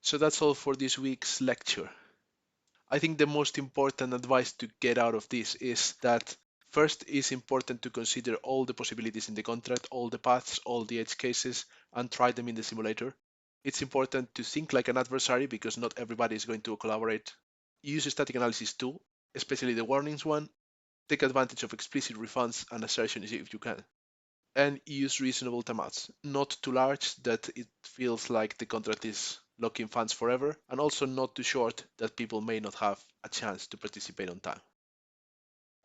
So that's all for this week's lecture. I think the most important advice to get out of this is that first, it's important to consider all the possibilities in the contract, all the paths, all the edge cases, and try them in the simulator. It's important to think like an adversary because not everybody is going to collaborate. Use a static analysis tool, especially the warnings one. Take advantage of explicit refunds and assertions if you can. And use reasonable timeouts, not too large that it feels like the contract is locking funds forever, and also not too short that people may not have a chance to participate on time.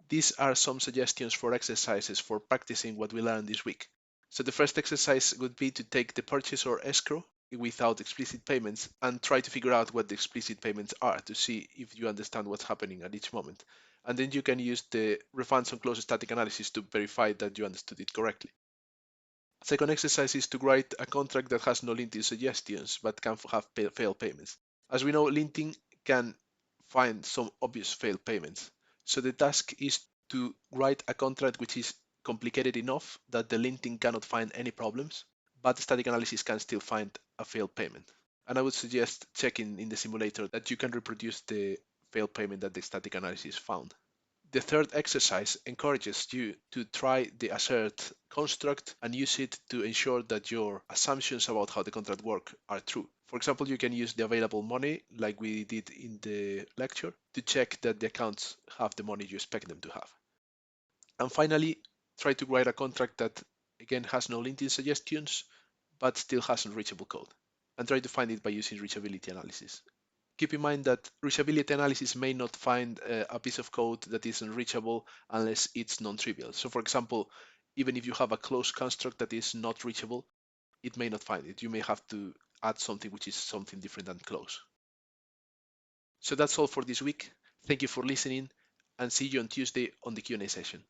These are some suggestions for exercises for practicing what we learned this week. So the first exercise would be to take the purchase or escrow without explicit payments and try to figure out what the explicit payments are to see if you understand what's happening at each moment. And then you can use the refunds on close static analysis to verify that you understood it correctly. Second exercise is to write a contract that has no linting suggestions but can have failed payments. As we know, linting can find some obvious failed payments. So the task is to write a contract which is complicated enough that the linting cannot find any problems, but static analysis can still find a failed payment. And I would suggest checking in the simulator that you can reproduce the failed payment that the static analysis found. The third exercise encourages you to try the assert construct and use it to ensure that your assumptions about how the contract works are true. For example, you can use the available money, like we did in the lecture, to check that the accounts have the money you expect them to have. And finally, try to write a contract that, again, has no linting suggestions, but still has unreachable code. And try to find it by using reachability analysis. Keep in mind that reachability analysis may not find a piece of code that is unreachable unless it's non-trivial. So for example, even if you have a closed construct that is not reachable, it may not find it. You may have to add something which is something different than close. So that's all for this week. Thank you for listening and see you on Tuesday on the Q&A session.